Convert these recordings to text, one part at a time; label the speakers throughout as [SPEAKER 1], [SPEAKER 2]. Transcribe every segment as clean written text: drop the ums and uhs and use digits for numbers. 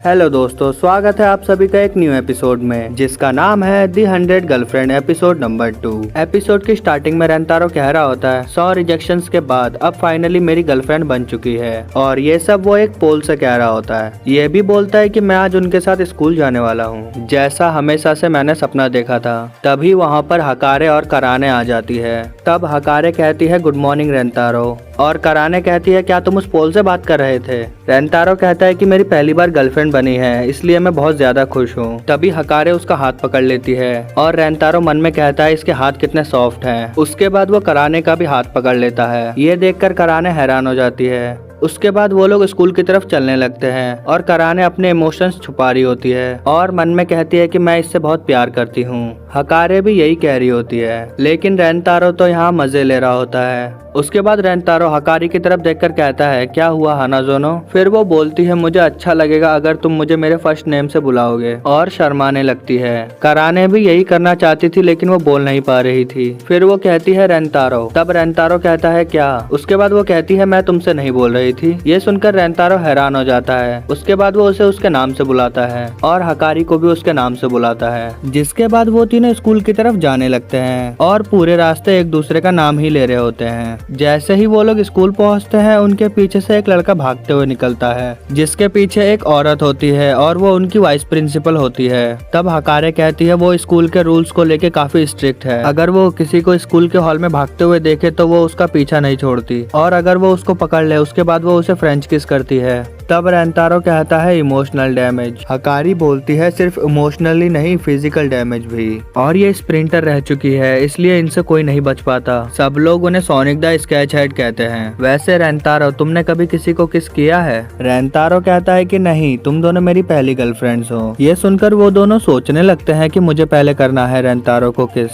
[SPEAKER 1] Hello दोस्तों, स्वागत है आप सभी का एक न्यू एपिसोड में जिसका नाम है दी 100 गर्लफ्रेंड एपिसोड नंबर 2। एपिसोड की स्टार्टिंग में रेंतारो कह रहा होता है 100 रिजेक्शंस के बाद अब फाइनली मेरी गर्लफ्रेंड बन चुकी है, और ये सब वो एक पोल से कह रहा होता है। ये भी बोलता है कि मैं आज उनके साथ स्कूल जाने वाला हूँ, जैसा हमेशा से मैंने सपना देखा था। तभी वहाँ पर हकारे और कराने आ जाती है। तब हकारे कहती है गुड मॉर्निंग रेंतारो, और कराने कहती है क्या तुम उस पोल से बात कर रहे थे। रेंतारो कहता है कि मेरी पहली बार गर्लफ्रेंड बनी है, इसलिए मैं बहुत ज्यादा खुश हूँ। तभी हकारे उसका हाथ पकड़ लेती है और रेंतारो मन में कहता है इसके हाथ कितने सॉफ्ट हैं। उसके बाद वो कराने का भी हाथ पकड़ लेता है। ये देखकर कराने हैरान हो जाती है। उसके बाद वो लोग स्कूल की तरफ चलने लगते हैं और कराने अपने इमोशंस छुपा रही होती है और मन में कहती है कि मैं इससे बहुत प्यार करती हूँ। हकारे भी यही कह रही होती है, लेकिन रेंतारो तो यहाँ मजे ले रहा होता है। उसके बाद रेंतारो हकारी की तरफ देखकर कहता है क्या हुआ हानाजोनो। फिर वो बोलती है मुझे अच्छा लगेगा अगर तुम मुझे मेरे फर्स्ट नेम से बुलाओगे, और शर्माने लगती है। कराने भी यही करना चाहती थी लेकिन वो बोल नहीं पा रही थी। फिर वो कहती है रेंतारो। तब रेंतारो कहता है क्या। उसके बाद वो कहती है मैं तुमसे नहीं बोल रही थी। ये सुनकर रेंतारो हैरान हो जाता है। उसके बाद वो उसे उसके नाम से बुलाता है और हकारी को भी उसके नाम से बुलाता है। जिसके बाद वो तीनों स्कूल की तरफ जाने लगते हैं और पूरे रास्ते एक दूसरे का नाम ही ले रहे होते हैं। जैसे ही वो लोग स्कूल पहुंचते हैं उनके पीछे से एक लड़का भागते हुए निकलता है, जिसके पीछे एक औरत होती है और वो उनकी वाइस प्रिंसिपल होती है। तब हकारे कहती है वो स्कूल के रूल्स को लेके काफी स्ट्रिक्ट है। अगर वो किसी को स्कूल के हॉल में भागते हुए देखे तो वो उसका पीछा नहीं छोड़ती, और अगर वो उसको पकड़ ले उसके बाद वो उसे फ्रेंच किस करती है। तब रेंतारो कहता है इमोशनल डैमेज। हकारी बोलती है सिर्फ इमोशनली नहीं फिजिकल डैमेज भी, और ये स्प्रिंटर रह चुकी है इसलिए इनसे कोई नहीं बच पाता। सब लोग उन्हें सोनिक द स्केच हेड कहते हैं। वैसे रेंतारो तुमने कभी किसी को किस किया है। रेंतारो कहता है कि नहीं, तुम दोनों मेरी पहली गर्लफ्रेंड्स हो। ये सुनकर वो दोनों सोचने लगते हैं कि मुझे पहले करना है रेंतारो को किस,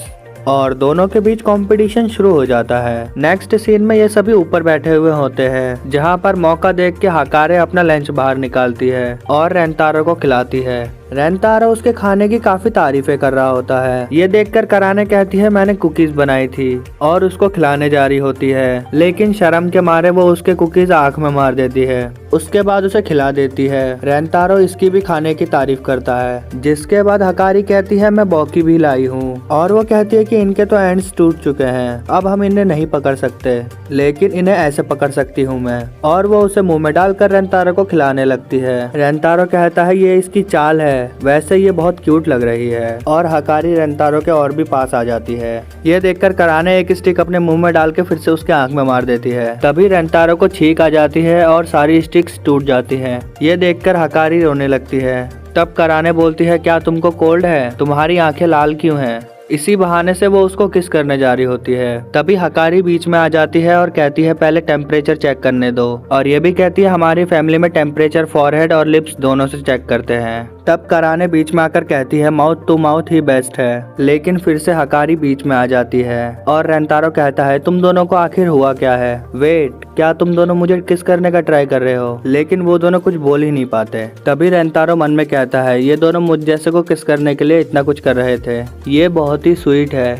[SPEAKER 1] और दोनों के बीच कंपटीशन शुरू हो जाता है। नेक्स्ट सीन में ये सभी ऊपर बैठे हुए होते हैं, जहाँ पर मौका देख के हकारे अपना लंच बाहर निकालती है और रेंतारो को खिलाती है। रेंतारो उसके खाने की काफी तारीफें कर रहा होता है। ये देखकर कराने कहती है मैंने कुकीज बनाई थी, और उसको खिलाने जा रही होती है, लेकिन शर्म के मारे वो उसके कुकीज आंख में मार देती है। उसके बाद उसे खिला देती है। रेंतारो इसकी भी खाने की तारीफ करता है। जिसके बाद हकारी कहती है मैं बॉकी भी लाई हूँ, और वो कहती है कि इनके तो एंड्स टूट चुके हैं, अब हम इन्हें नहीं पकड़ सकते, लेकिन इन्हें ऐसे पकड़ सकती हूँ मैं। और वो उसे मुंह में डालकर रेंतारो को खिलाने लगती है। रेंतारो कहता है ये इसकी चाल है, वैसे ये बहुत क्यूट लग रही है, और हकारी रेंतारो के और भी पास आ जाती है। ये देखकर कराने एक स्टिक अपने मुंह में डाल के फिर से उसके आंख में मार देती है। तभी रेंतारो को छींक आ जाती है और सारी स्टिक्स टूट जाती हैं। ये देखकर हकारी रोने लगती है। तब कराने बोलती है क्या तुमको कोल्ड है, तुम्हारी आंखें लाल क्यों हैं। इसी बहाने से वो उसको किस करने जा रही होती है। तभी हकारी बीच में आ जाती है और कहती है पहले टेम्परेचर चेक करने दो, और ये भी कहती है हमारी फैमिली में टेम्परेचर फॉरहेड और लिप्स दोनों से चेक करते हैं। तब कराने बीच में आकर कहती है माउथ टू माउथ ही बेस्ट है, लेकिन फिर से हकारी बीच में आ जाती है और रेंतारो कहता है तुम दोनों को आखिर हुआ क्या है। वेट, क्या तुम दोनों मुझे किस करने का ट्राई कर रहे हो। लेकिन वो दोनों कुछ बोल ही नहीं पाते। तभी रेंतारो मन में कहता है ये दोनों मुझ जैसे को किस करने के लिए इतना कुछ कर रहे थे, ये बहुत ही स्वीट है।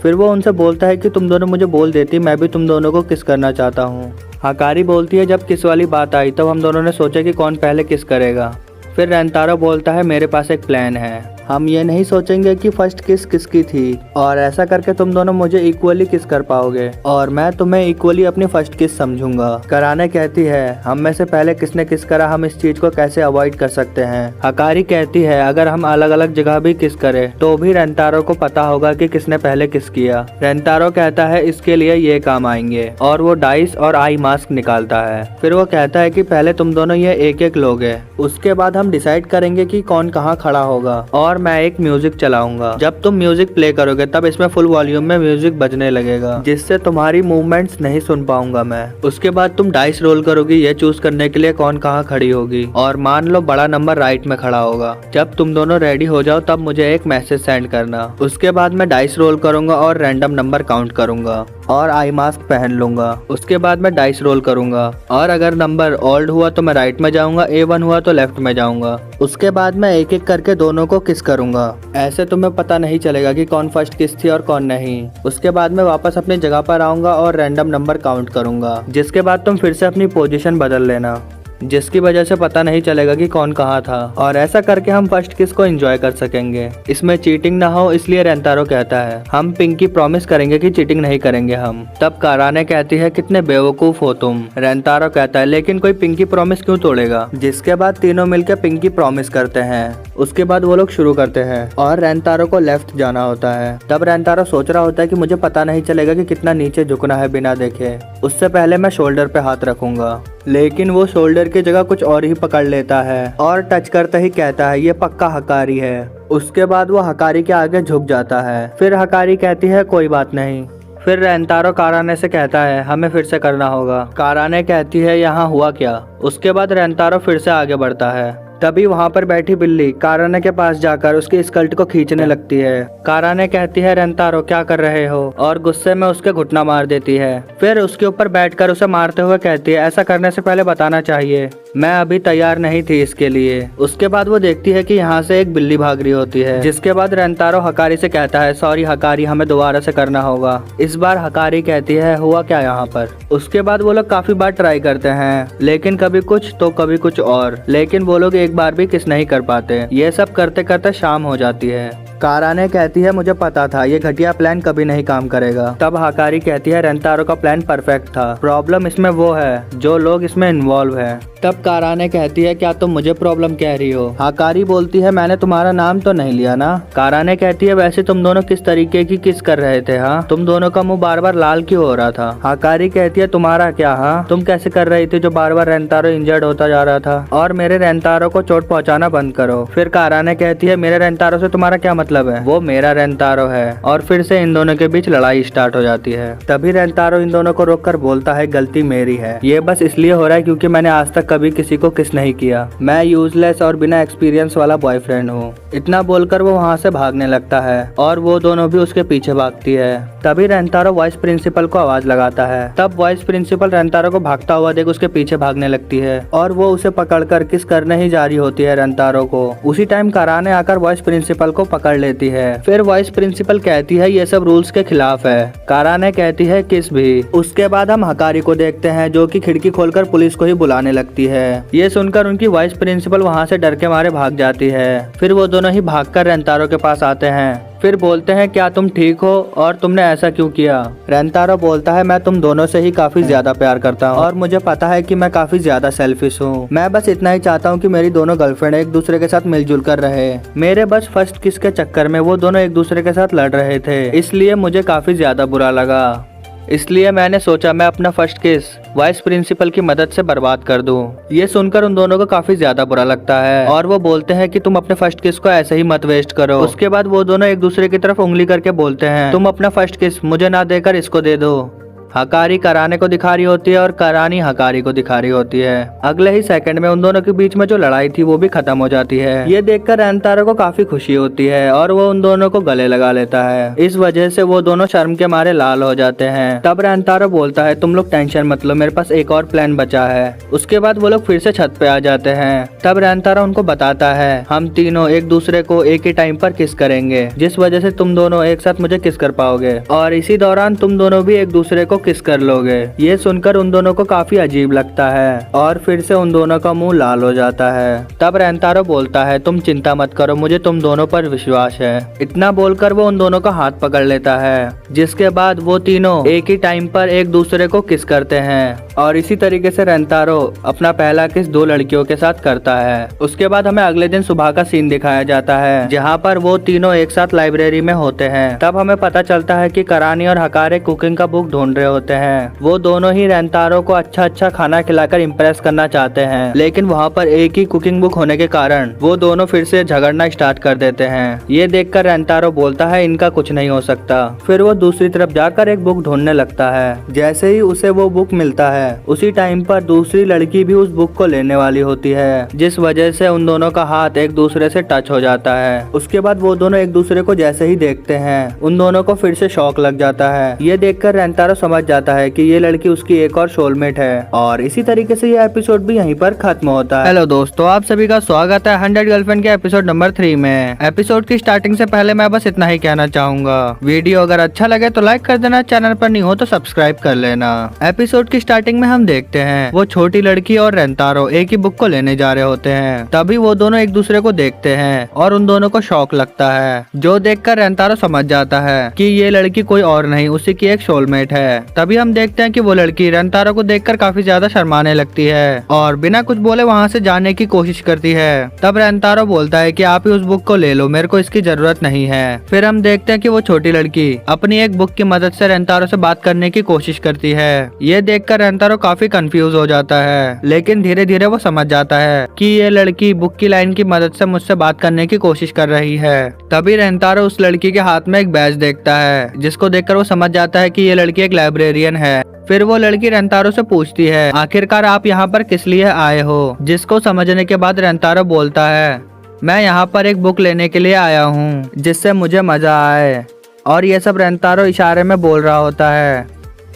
[SPEAKER 1] फिर वो उनसे बोलता है कि तुम दोनों मुझे बोल देती मैं भी तुम दोनों को किस करना चाहता हूँ। हकारी बोलती है जब किस वाली बात आई तब हम दोनों ने सोचा कि कौन पहले किस करेगा। फिर रेंतारो बोलता है मेरे पास एक प्लान है, हम ये नहीं सोचेंगे कि फर्स्ट किस किसकी थी, और ऐसा करके तुम दोनों मुझे इक्वली किस कर पाओगे, और मैं तुम्हें इक्वली अपनी फर्स्ट किस समझूंगा। कराने कहती है हम में से पहले किसने किस करा, हम इस चीज को कैसे अवॉइड कर सकते हैं। हकारी कहती है अगर हम अलग अलग जगह भी किस करें तो भी रेंतारो को पता होगा कि किसने पहले किस किया। रेंतारो कहता है इसके लिए ये काम आएंगे, और वो डाइस और आई मास्क निकालता है। फिर वो कहता है कि पहले तुम दोनों ये एक एक लोगे, उसके बाद हम डिसाइड करेंगे कि कौन कहाँ खड़ा होगा, और मैं एक म्यूजिक चलाऊंगा। जब तुम म्यूजिक प्ले करोगे तब इसमें फुल वॉल्यूम में म्यूजिक बजने लगेगा, जिससे तुम्हारी मूवमेंट्स नहीं सुन पाऊंगा मैं। उसके बाद तुम डाइस रोल करोगी ये चूज करने के लिए कौन कहाँ खड़ी होगी, और मान लो बड़ा नंबर राइट में खड़ा होगा। जब तुम दोनों रेडी हो जाओ तब मुझे एक मैसेज सेंड करना। उसके बाद मैं डाइस रोल करूंगा और रैंडम नंबर काउंट करूंगा और आई मास्क पहन लूंगा। उसके बाद मैं डाइस रोल करूंगा, और अगर नंबर ओल्ड हुआ तो मैं राइट में जाऊंगा, A1 हुआ तो लेफ्ट में जाऊंगा। उसके बाद मैं एक एक करके दोनों को किस करूंगा। ऐसे तुम्हें पता नहीं चलेगा कि कौन फर्स्ट किस थी और कौन नहीं। उसके बाद मैं वापस अपनी जगह पर आऊंगा और रैंडम नंबर काउंट करूंगा, जिसके बाद तुम फिर से अपनी पोजीशन बदल लेना। जिसकी वजह से पता नहीं चलेगा कि कौन कहाँ था, और ऐसा करके हम फर्स्ट किस को एंजॉय कर सकेंगे। इसमें चीटिंग ना हो इसलिए रेंतारो कहता है हम पिंकी प्रॉमिस करेंगे कि चीटिंग नहीं करेंगे हम। तब काराने कहती है कितने बेवकूफ हो तुम। रेंतारो कहता है लेकिन कोई पिंकी प्रॉमिस क्यों तोड़ेगा। जिसके बाद तीनों मिलकर पिंकी प्रॉमिस करते हैं। उसके बाद वो लोग शुरू करते हैं और रेंतारो को लेफ्ट जाना होता है। तब रेंतारो सोच रहा होता है कि मुझे पता नहीं चलेगा कि कितना नीचे झुकना है बिना देखे, उससे पहले मैं शोल्डर पे हाथ रखूंगा। लेकिन वो शोल्डर की जगह कुछ और ही पकड़ लेता है और टच करते ही कहता है ये पक्का हकारी है। उसके बाद वो हकारी के आगे झुक जाता है। फिर हकारी कहती है कोई बात नहीं। फिर रेंतारो काराने से कहता है हमें फिर से करना होगा। काराने कहती है यहाँ हुआ क्या। उसके बाद रेंतारो फिर से आगे बढ़ता है। तभी वहाँ पर बैठी बिल्ली काराने के पास जाकर उसकी स्कर्ट को खींचने लगती है। काराने कहती है रेंतारो क्या कर रहे हो, और गुस्से में उसके घुटना मार देती है। फिर उसके ऊपर बैठकर उसे मारते हुए कहती है ऐसा करने से पहले बताना चाहिए, मैं अभी तैयार नहीं थी इसके लिए। उसके बाद वो देखती है कि यहाँ से एक बिल्ली भाग रही होती है। जिसके बाद रेंतारो हकारी से कहता है सॉरी हकारी, हमें दोबारा से करना होगा। इस बार हकारी कहती है हुआ क्या यहाँ पर। उसके बाद वो लोग काफी बार ट्राई करते हैं लेकिन कभी कुछ तो कभी कुछ और, लेकिन वो लोग एक बार भी किस नहीं कर पाते। ये सब करते करते शाम हो जाती है। काराने कहती है मुझे पता था ये घटिया प्लान कभी नहीं काम करेगा। तब हकारी कहती है रेंतारो का प्लान परफेक्ट था, प्रॉब्लम इसमें वो है जो लोग इसमें इन्वॉल्व है। तब काराने कहती है क्या तुम मुझे प्रॉब्लम कह रही हो। हकारी बोलती है मैंने तुम्हारा नाम तो नहीं लिया ना। काराने कहती है वैसे तुम दोनों किस तरीके की किस कर रहे थे, हाँ तुम दोनों का मुंह बार बार लाल क्यों हो रहा था। हकारी कहती है तुम्हारा क्या, हाँ तुम कैसे कर रही थी जो बार बार रेंतारो इंजर्ड होता जा रहा था, और मेरे रेंतारो को चोट पहुंचाना बंद करो। फिर काराने कहती है मेरे रेंतारो से तुम्हारा क्या मतलब है, वो मेरा रेंतारो है। और फिर से इन दोनों के बीच लड़ाई स्टार्ट हो जाती है। तभी रेंतारो इन दोनों को रोककर बोलता है गलती मेरी है, ये बस इसलिए हो रहा है क्योंकि मैंने आज तक कभी किसी को किस नहीं किया, मैं यूजलेस और बिना एक्सपीरियंस वाला बॉयफ्रेंड हूँ। इतना बोलकर वो वहाँ से भागने लगता है और वो दोनों भी उसके पीछे भागती है। तभी रेंतारो वाइस प्रिंसिपल को आवाज लगाता है। तब वाइस प्रिंसिपल रेंतारो को भागता हुआ देख उसके पीछे भागने लगती है और वो उसे पकड़कर किस करने ही जा रही होती है रेंतारो को। उसी टाइम काराने आकर वाइस प्रिंसिपल को पकड़ लेती है। फिर वाइस प्रिंसिपल कहती है ये सब रूल्स के खिलाफ है। काराने कहती है किस भी। उसके बाद हम हकारी को देखते हैं जो कि खिड़की खोलकर पुलिस को ही बुलाने लगती है। ये सुनकर उनकी वाइस प्रिंसिपल वहाँ से डर के मारे भाग जाती है। फिर वो दोनों ही भागकर रेंतारो के पास आते हैं। फिर बोलते हैं क्या तुम ठीक हो और तुमने ऐसा क्यों किया। रेंतारो बोलता है मैं तुम दोनों से ही काफी ज्यादा प्यार करता हूँ और मुझे पता है कि मैं काफी ज्यादा सेल्फिश हूँ। मैं बस इतना ही चाहता हूँ कि मेरी दोनों गर्लफ्रेंड एक दूसरे के साथ मिलजुल कर रहे। मेरे बस फर्स्ट किस के चक्कर में वो दोनों एक दूसरे के साथ लड़ रहे थे, इसलिए मुझे काफी ज्यादा बुरा लगा। इसलिए मैंने सोचा मैं अपना फर्स्ट केस वाइस प्रिंसिपल की मदद से बर्बाद कर दूं। ये सुनकर उन दोनों को काफी ज्यादा बुरा लगता है और वो बोलते हैं कि तुम अपने फर्स्ट केस को ऐसे ही मत वेस्ट करो। उसके बाद वो दोनों एक दूसरे की तरफ उंगली करके बोलते हैं तुम अपना फर्स्ट केस मुझे ना देकर इसको दे दो। हकारी कराने को दिखा रही होती है और करानी हकारी को दिखा रही होती है। अगले ही सेकंड में उन दोनों के बीच में जो लड़ाई थी वो भी खत्म हो जाती है। ये देखकर रेंतारो को काफी खुशी होती है और वो उन दोनों को गले लगा लेता है। इस वजह से वो दोनों शर्म के मारे लाल हो जाते हैं। तब रेंतारो बोलता है तुम लोग टेंशन मत लो, मेरे पास एक और प्लान बचा है। उसके बाद वो लोग फिर से छत पे आ जाते हैं। तब रेंतारो उनको बताता है हम तीनों एक दूसरे को एक ही टाइम पर किस करेंगे, जिस वजह से तुम दोनों एक साथ मुझे किस कर पाओगे और इसी दौरान तुम दोनों भी एक दूसरे को किस कर लोगे। ये सुनकर उन दोनों को काफी अजीब लगता है और फिर से उन दोनों का मुंह लाल हो जाता है। तब रेंतारो बोलता है तुम चिंता मत करो, मुझे तुम दोनों पर विश्वास है। इतना बोलकर वो उन दोनों का हाथ पकड़ लेता है, जिसके बाद वो तीनों एक ही टाइम पर एक दूसरे को किस करते हैं और इसी तरीके से रेंतारो अपना पहला किस दो लड़कियों के साथ करता है। उसके बाद हमें अगले दिन सुबह का सीन दिखाया जाता है जहाँ पर वो तीनों एक साथ लाइब्रेरी में होते हैं। तब हमें पता चलता है कि करानी और हकारे कुकिंग का बुक ढूंढ रहे होते हैं। वो दोनों ही रेंतारो को अच्छा खाना खिलाकर इम्प्रेस करना चाहते हैं, लेकिन वहाँ पर एक ही कुकिंग बुक होने के कारण वो दोनों फिर से झगड़ना स्टार्ट कर देते हैं। ये देखकर रेंतारो बोलता है इनका कुछ नहीं हो सकता। फिर वो दूसरी तरफ जाकर एक बुक ढूंढने लगता है। जैसे ही उसे वो बुक मिलता है उसी टाइम पर दूसरी लड़की भी उस बुक को लेने वाली होती है, जिस वजह से उन दोनों का हाथ एक दूसरे से टच हो जाता है। उसके बाद वो दोनों एक दूसरे को जैसे ही देखते हैं उन दोनों को फिर से शॉक लग जाता है। ये देखकर रेंतारो समझ समझ जाता है कि ये लड़की उसकी एक और सोलमेट है और इसी तरीके से ये एपिसोड भी यहीं पर खत्म होता है। हेलो दोस्तों, आप सभी का स्वागत है 100 गर्लफ्रेंड के एपिसोड नंबर 3 में। एपिसोड की स्टार्टिंग से पहले मैं बस इतना ही कहना चाहूंगा, वीडियो अगर अच्छा लगे तो लाइक कर देना, चैनल पर नहीं हो तो सब्सक्राइब कर लेना। एपिसोड की स्टार्टिंग में हम देखते हैं वो छोटी लड़की और रेंतारो एक ही बुक को लेने जा रहे होते हैं। तभी वो दोनों एक दूसरे को देखते हैं और उन दोनों को शौक लगता है, जो देखकर रेंतारो समझ जाता है कि ये लड़की कोई और नहीं उसी की एक सोलमेट है। तभी हम देखते हैं कि वो लड़की रेंतारो को देखकर काफी ज्यादा शर्माने लगती है और बिना कुछ बोले वहाँ से जाने की कोशिश करती है। तब रेंतारो बोलता है कि आप ही उस बुक को ले लो, मेरे को इसकी जरूरत नहीं है। फिर हम देखते हैं कि वो छोटी लड़की अपनी एक बुक की मदद से रेंतारो से बात करने की कोशिश करती है। ये देखकर रेंतारो काफी कंफ्यूज हो जाता है, लेकिन धीरे धीरे वो समझ जाता है कि ये लड़की बुक की लाइन की मदद से मुझसे बात करने की कोशिश कर रही है। तभी रेंतारो उस लड़की के हाथ में एक बैज देखता है, जिसको देखकर वो समझ जाता है कि ये लड़की एक लाइब्रेरियन है। फिर वो लड़की रेंतारो से पूछती है, आखिरकार आप यहाँ पर किस लिए आए हो? जिसको समझने के बाद रेंतारो बोलता है, मैं यहाँ पर एक बुक लेने के लिए आया हूँ जिससे मुझे मजा आए। और ये सब रेंतारो इशारे में बोल रहा होता है।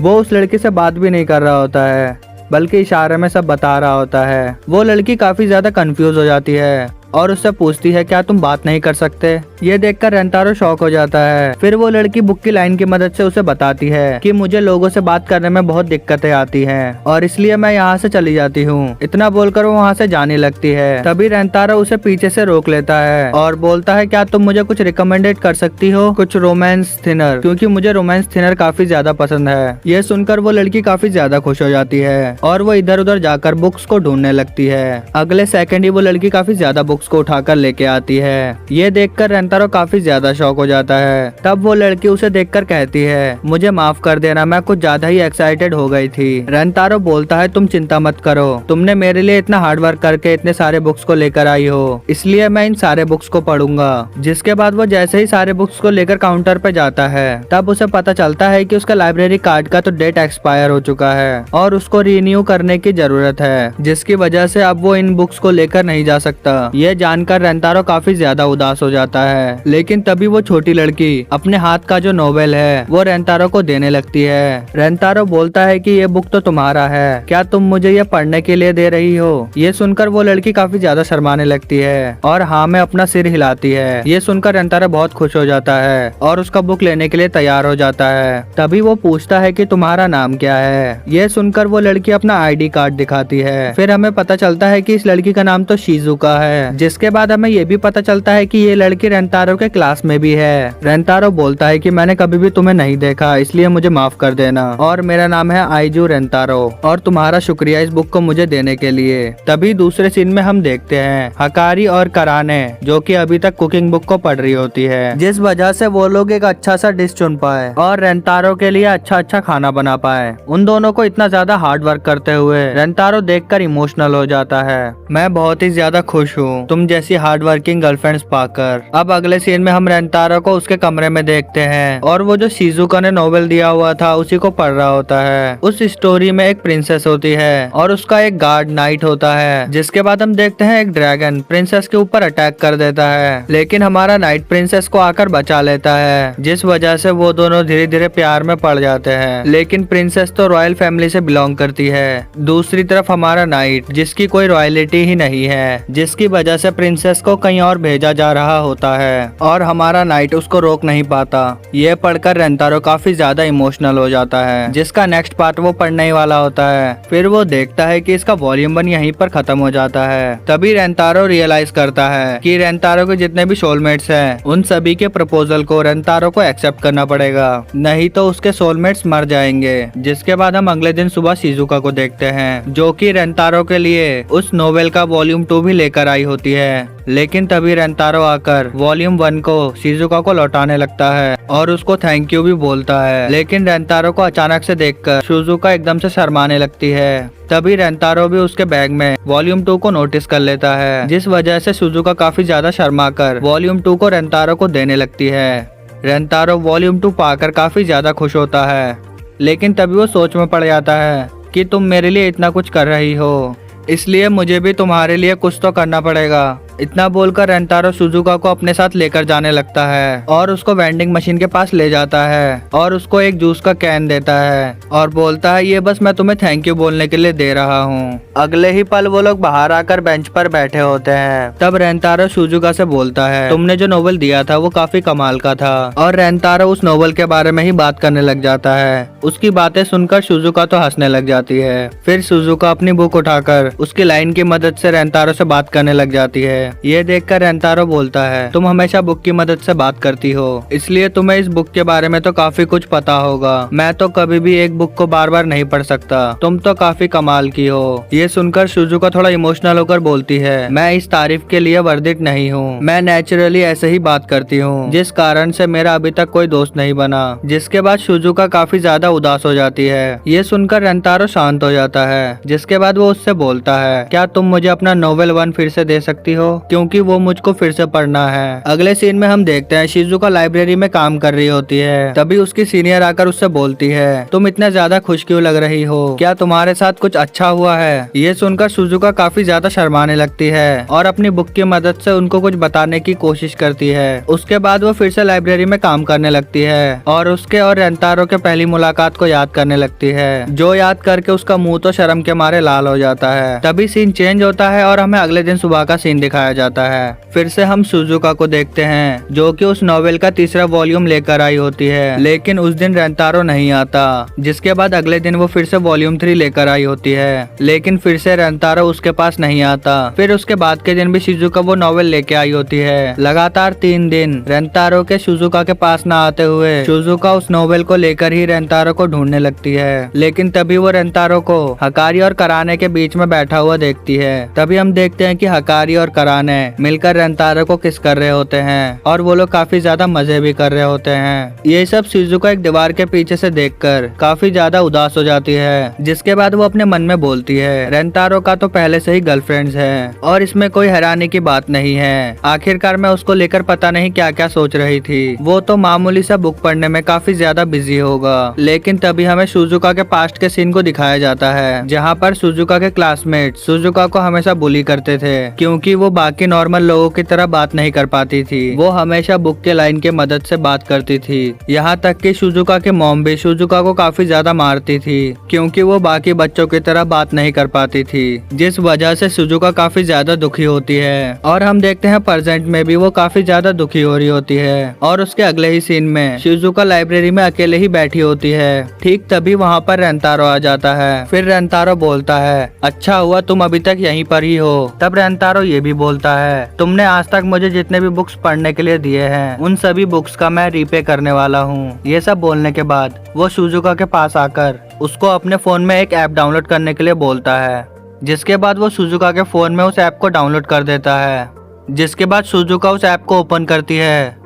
[SPEAKER 1] वो उस लड़की से बात भी नहीं कर रहा होता है, बल्कि इशारे में सब बता रहा होता है। वो लड़की काफी ज्यादा कंफ्यूज हो जाती है और उससे पूछती है, क्या तुम बात नहीं कर सकते? ये देखकर रेंतारो शॉक हो जाता है। फिर वो लड़की बुक की लाइन की मदद से उसे बताती है कि मुझे लोगों से बात करने में बहुत दिक्कतें आती हैं और इसलिए मैं यहाँ से चली जाती हूँ। इतना बोलकर वो वहाँ से जाने लगती है। तभी रेंतारो उसे पीछे से रोक लेता है और बोलता है, क्या तुम मुझे कुछ रिकमेंडेड कर सकती हो, कुछ रोमांस थिनर, क्योंकि मुझे रोमांस थिनर काफी ज्यादा पसंद है। ये सुनकर वो लड़की काफी ज्यादा खुश हो जाती है और वो इधर उधर जाकर बुक्स को ढूंढने लगती है। अगले सेकंड ही वो लड़की काफी ज्यादा बुक्स को उठाकर लेके आती है। ये देखकर रेंतारो काफी ज्यादा शॉक हो जाता है। तब वो लड़की उसे देखकर कहती है, मुझे माफ कर देना, मैं कुछ ज्यादा ही एक्साइटेड हो गई थी। रेंतारो बोलता है, तुम चिंता मत करो, तुमने मेरे लिए इतना हार्ड वर्क करके इतने सारे बुक्स को लेकर आई हो, इसलिए मैं इन सारे बुक्स को पढ़ूंगा। जिसके बाद वो जैसे ही सारे बुक्स को लेकर काउंटर पे जाता है, तब उसे पता चलता है कि उसका लाइब्रेरी कार्ड का तो डेट एक्सपायर हो चुका है और उसको रिन्यू करने की जरूरत है, जिसकी वजह से अब वो इन बुक्स को लेकर नहीं जा सकता। ये जानकर रेंतारो काफी ज्यादा उदास हो जाता है। लेकिन तभी वो छोटी लड़की अपने हाथ का जो नोवेल है वो रेंतारो को देने लगती है। रेंतारो बोलता है कि ये बुक तो तुम्हारा है, क्या तुम मुझे ये पढ़ने के लिए दे रही हो? ये सुनकर वो लड़की काफी ज्यादा शर्माने लगती है और हाँ में अपना सिर हिलाती है। ये सुनकर रेंतारो बहुत खुश हो जाता है और उसका बुक लेने के लिए तैयार हो जाता है। तभी वो पूछता है कि तुम्हारा नाम क्या है? ये सुनकर वो लड़की अपना ID कार्ड दिखाती है। फिर हमें पता चलता है कि इस लड़की का नाम तो शिजुका है। जिसके बाद हमें ये भी पता चलता है कि ये लड़की रेंतारो के क्लास में भी है। रेंतारो बोलता है कि मैंने कभी भी तुम्हें नहीं देखा, इसलिए मुझे माफ कर देना और मेरा नाम है आइजू रेंतारो और तुम्हारा शुक्रिया इस बुक को मुझे देने के लिए। तभी दूसरे सीन में हम देखते हैं हकारी और कराने, जो कि अभी तक कुकिंग बुक को पढ़ रही होती है, जिस वजह से वो लोग एक अच्छा सा डिश चुन पाए और रेंतारो के लिए अच्छा खाना बना पाए। उन दोनों को इतना ज्यादा हार्ड वर्क करते हुए रेंतारो देखकर इमोशनल हो जाता है। मैं बहुत ही ज्यादा खुश हूँ तुम जैसी हार्ड वर्किंग गर्लफ्रेंड्स पाकर। अब अगले सीन में हम रेंतारो को उसके कमरे में देखते हैं और वो जो शिजुका ने नोवेल दिया हुआ था उसी को पढ़ रहा होता है। उस स्टोरी में एक प्रिंसेस होती है और उसका एक गार्ड नाइट होता है। जिसके बाद हम देखते हैं एक ड्रैगन प्रिंसेस के ऊपर अटैक कर देता है, लेकिन हमारा नाइट प्रिंसेस को आकर बचा लेता है, जिस वजह से वो दोनों धीरे धीरे प्यार में पड़ जाते हैं। लेकिन प्रिंसेस तो रॉयल फैमिली से बिलोंग करती है। दूसरी तरफ हमारा नाइट, जिसकी कोई रॉयलिटी ही नहीं है, जिसकी वजह से प्रिंसेस को कहीं और भेजा जा रहा होता है और हमारा नाइट उसको रोक नहीं पाता। ये पढ़कर रेंतारो काफी ज्यादा इमोशनल हो जाता है, जिसका नेक्स्ट पार्ट वो पढ़ने ही वाला होता है। फिर वो देखता है कि इसका वॉल्यूम 1 यहीं पर खत्म हो जाता है। तभी रेंतारो रियलाइज करता है कि रेंतारो के जितने भी सोलमेट्स हैं उन सभी के प्रपोजल को रेंतारो को एक्सेप्ट करना पड़ेगा, नहीं तो उसके सोलमेट्स मर जाएंगे। जिसके बाद हम अगले दिन सुबह शिजुका को देखते हैं, जो कि रेंतारो के लिए उस नोवेल का वॉल्यूम 2 भी लेकर आई होती है। लेकिन तभी रेंतारो आकर वॉल्यूम 1 को शिजुका को लौटाने लगता है और उसको थैंक यू भी बोलता है। लेकिन रेंतारो को अचानक से देखकर शिजुका एकदम से शर्माने लगती है। तभी रेंतारो भी उसके बैग में वॉल्यूम 2 को नोटिस कर लेता है, जिस वजह से शिजुका काफी ज्यादा शर्माकर वॉल्यूम 2 को रेंतारो को देने लगती है। रेंतारो वॉल्यूम 2 पाकर काफी ज्यादा खुश होता है, लेकिन तभी वो सोच में पड़ जाता है कि तुम मेरे लिए इतना कुछ कर रही हो, इसलिए मुझे भी तुम्हारे लिए कुछ तो करना पड़ेगा। इतना बोलकर रेंतारो सुजुका को अपने साथ लेकर जाने लगता है और उसको वेंडिंग मशीन के पास ले जाता है और उसको एक जूस का कैन देता है और बोलता है ये बस मैं तुम्हें थैंक यू बोलने के लिए दे रहा हूँ। अगले ही पल वो लोग बाहर आकर बेंच पर बैठे होते हैं। तब रेंतारो सुजुका से बोलता है तुमने जो नोवेल दिया था वो काफी कमाल का था और रेंतारो उस नोवेल के बारे में ही बात करने लग जाता है। उसकी बातें सुनकर सुजुका तो हंसने लग जाती है। फिर सुजुका अपनी बुक उठाकर उसकी लाइन की मदद से रेंतारो से बात करने लग जाती है। ये देखकर रेंतारो बोलता है तुम हमेशा बुक की मदद से बात करती हो इसलिए तुम्हें इस बुक के बारे में तो काफी कुछ पता होगा। मैं तो कभी भी एक बुक को बार बार नहीं पढ़ सकता, तुम तो काफी कमाल की हो। ये सुनकर सुजुका थोड़ा इमोशनल होकर बोलती है मैं इस तारीफ के लिए वर्दित नहीं हूँ, मैं नेचुरली ऐसे ही बात करती हूँ जिस कारण से मेरा अभी तक कोई दोस्त नहीं बना। जिसके बाद सुजुका काफी ज्यादा उदास हो जाती है। ये सुनकर रेंतारो शांत हो जाता है। जिसके बाद वो उससे बोलता है क्या तुम मुझे अपना नोवेल 1 फिर से दे सकती हो क्योंकि वो मुझको फिर से पढ़ना है। अगले सीन में हम देखते हैं शिजुका लाइब्रेरी में काम कर रही होती है। तभी उसकी सीनियर आकर उससे बोलती है तुम इतना ज्यादा खुश क्यों लग रही हो, क्या तुम्हारे साथ कुछ अच्छा हुआ है। ये सुनकर सुजुका काफी ज्यादा शर्माने लगती है और अपनी बुक की मदद से उनको कुछ बताने की कोशिश करती है। उसके बाद वो फिर से लाइब्रेरी में काम करने लगती है और उसके और रेंतारो के पहली मुलाकात को याद करने लगती है, जो याद करके उसका मुंह तो शर्म के मारे लाल हो जाता है। तभी सीन चेंज होता है और हमें अगले दिन सुबह का सीन दिखाया जाता है। फिर से हम सुजुका को देखते हैं जो कि उस नॉवेल का तीसरा वॉल्यूम लेकर आई होती है, लेकिन उस दिन रेंतारो नहीं आता। जिसके बाद अगले दिन वो फिर से वॉल्यूम 3 लेकर आई होती है, लेकिन फिर से रेंतारो उसके पास नहीं आता। फिर उसके बाद के दिन भी शिजुका वो नॉवेल लेके आई होती है। लगातार 3 दिन रेंतारो के सुजुका के पास न आते हुए सुजुका उस नॉवेल को लेकर ही रेंतारो को ढूंढने लगती है। लेकिन तभी वो रेंतारो को हकारी और कराने के बीच में बैठा हुआ देखती है। तभी हम देखते हैं कि हकारी और कराने मिलकर रेंतारो को किस कर रहे होते हैं और वो लोग काफी ज्यादा मजे भी कर रहे होते हैं। ये सब शिजुका एक दीवार के पीछे से देखकर काफी ज्यादा उदास हो जाती है। जिसके बाद वो अपने मन में बोलती है रेंतारो का तो पहले से ही गर्लफ्रेंड्स है और इसमें कोई हैरानी की बात नहीं है। आखिरकार मैं उसको लेकर पता नहीं क्या क्या सोच रही थी, वो तो मामूली सा बुक पढ़ने में काफी ज्यादा बिजी होगा। लेकिन तभी हमें सुजुका के पास्ट के सीन को दिखाया जाता है जहाँ पर सुजुका के क्लासमेट सुजुका को हमेशा बुली करते थे क्योंकि वो बाकी नॉर्मल लोगों की तरह बात नहीं कर पाती थी। वो हमेशा बुक के लाइन के मदद से बात करती थी। यहाँ तक कि सुजुका के मॉम भी सुजुका को काफी ज्यादा मारती थी क्योंकि वो बाकी बच्चों की तरह बात नहीं कर पाती थी, जिस वजह से सुजुका काफी ज्यादा दुखी होती है। और हम देखते हैं प्रेजेंट में भी वो काफी ज्यादा दुखी हो रही होती है और उसके अगले ही सीन में सुजुका लाइब्रेरी में अकेले ही बैठी होती है। ठीक तभी वहाँ पर रेंतारो आ जाता है। फिर रेंतारो बोलता है अच्छा हुआ तुम अभी तक यहीं पर ही हो। तब रेंतारो ये भी बोलता है तुमने आज तक मुझे जितने भी बुक्स पढ़ने के लिए दिए हैं उन सभी बुक्स का मैं रीपे करने वाला हूँ। ये सब बोलने के बाद वो सुजुका के पास आकर उसको अपने फोन में एक ऐप डाउनलोड करने के लिए बोलता है। जिसके बाद वो सुजुका के फोन में उस ऐप को डाउनलोड कर देता है। जिसके बाद सुजुका उस ऐप को ओपन करती है,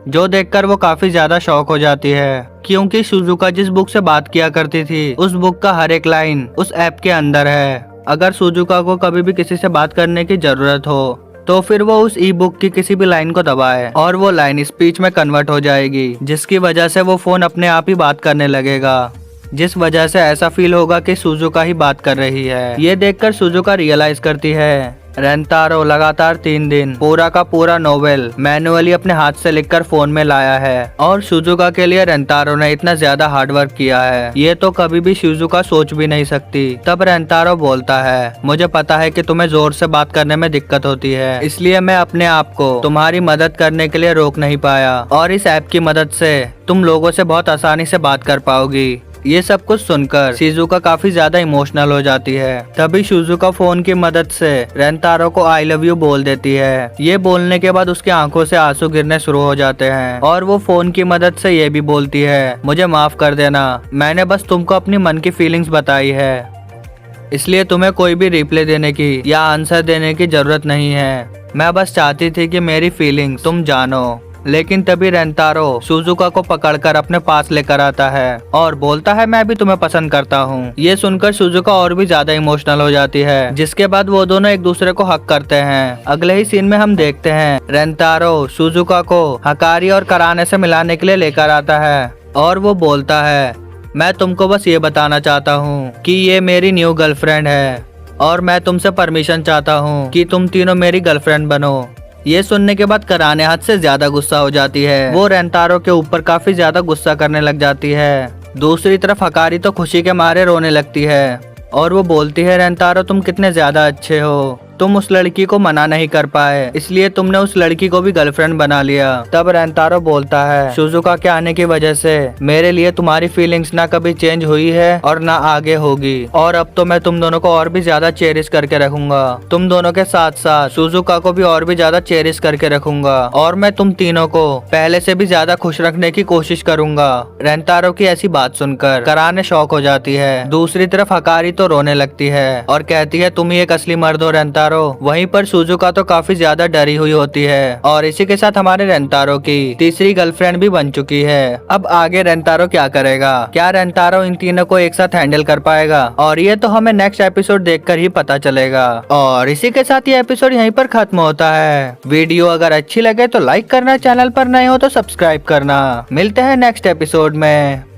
[SPEAKER 1] जो देखकर वो काफी ज्यादा शॉक हो जाती है क्योंकि सुजुका जिस बुक से बात किया करती थी उस बुक का हर एक लाइन उस ऐप के अंदर है। अगर सुजुका को कभी भी किसी से बात करने की जरूरत हो तो फिर वो उस ई बुक की किसी भी लाइन को दबाए और वो लाइन स्पीच में कन्वर्ट हो जाएगी, जिसकी वजह से वो फोन अपने आप ही बात करने लगेगा, जिस वजह से ऐसा फील होगा कि सुजुका ही बात कर रही है। ये देखकर सुजुका रियलाइज करती है रेंतारो लगातार 3 दिन पूरा का पूरा नोवेल मैनुअली अपने हाथ से लिखकर फोन में लाया है और सुजुका के लिए रेंतारो ने इतना ज्यादा हार्ड वर्क किया है, ये तो कभी भी सुजुका सोच भी नहीं सकती। तब रेंतारो बोलता है मुझे पता है कि तुम्हें जोर से बात करने में दिक्कत होती है, इसलिए मैं अपने आप को तुम्हारी मदद करने के लिए रोक नहीं पाया और इस ऐप की मदद से तुम लोगों से बहुत आसानी से बात कर पाओगी। ये सब कुछ सुनकर शिजुका काफी ज्यादा इमोशनल हो जाती है। तभी शिजुका फोन की मदद से रेंतारो को आई लव यू बोल देती है। ये बोलने के बाद उसकी आंखों से आंसू गिरने शुरू हो जाते हैं और वो फोन की मदद से ये भी बोलती है मुझे माफ कर देना, मैंने बस तुमको अपनी मन की फीलिंग्स बताई है, इसलिए तुम्हें कोई भी रिप्लाई देने की या आंसर देने की जरूरत नहीं है, मैं बस चाहती थी कि मेरी फीलिंग्स तुम जानो। लेकिन तभी रेंतारो सुजुका को पकड़कर अपने पास लेकर आता है और बोलता है मैं भी तुम्हें पसंद करता हूँ। ये सुनकर सुजुका और भी ज्यादा इमोशनल हो जाती है, जिसके बाद वो दोनों एक दूसरे को हक करते हैं। अगले ही सीन में हम देखते हैं रेंतारो सुजुका को हकारी और कराने से मिलाने के लिए लेकर आता है और वो बोलता है मैं तुमको बस ये बताना चाहता हूँ कि ये मेरी न्यू गर्लफ्रेंड है और मैं तुमसे परमिशन चाहता हूँ कि तुम तीनों मेरी गर्लफ्रेंड बनो। ये सुनने के बाद कराने हद से ज्यादा गुस्सा हो जाती है। वो रेंतारो के ऊपर काफी ज्यादा गुस्सा करने लग जाती है। दूसरी तरफ हकारी तो खुशी के मारे रोने लगती है और वो बोलती है, रेंतारो तुम कितने ज्यादा अच्छे हो, तुम उस लड़की को मना नहीं कर पाए, इसलिए तुमने उस लड़की को भी गर्लफ्रेंड बना लिया। तब रेंतारो बोलता है, सुजुका के आने की वजह से मेरे लिए तुम्हारी फीलिंग्स ना कभी चेंज हुई है और ना आगे होगी, और अब तो मैं तुम दोनों को और भी ज्यादा चेरिश करके रखूंगा। तुम दोनों के साथ साथ सुजुका को भी और भी ज्यादा चेरिश करके रखूंगा, और मैं तुम तीनों को पहले से भी ज्यादा खुश रखने की कोशिश करूंगा। रेंतारो की ऐसी बात सुनकर कराने शॉक हो जाती है। दूसरी तरफ हकारी तो रोने लगती है और कहती है, तुम ही एक असली मर्द हो रेंतारो। वहीं पर सुजुका तो काफी ज्यादा डरी हुई होती है, और इसी के साथ हमारे रेंतारो की तीसरी गर्लफ्रेंड भी बन चुकी है। अब आगे रेंतारो क्या करेगा? क्या रेंतारो इन तीनों को एक साथ हैंडल कर पाएगा? और ये तो हमें नेक्स्ट एपिसोड देखकर ही पता चलेगा। और इसी के साथ ये एपिसोड यहीं पर खत्म होता है। वीडियो अगर अच्छी लगे तो लाइक करना, चैनल पर नए हो तो सब्सक्राइब करना। मिलते हैं नेक्स्ट एपिसोड में।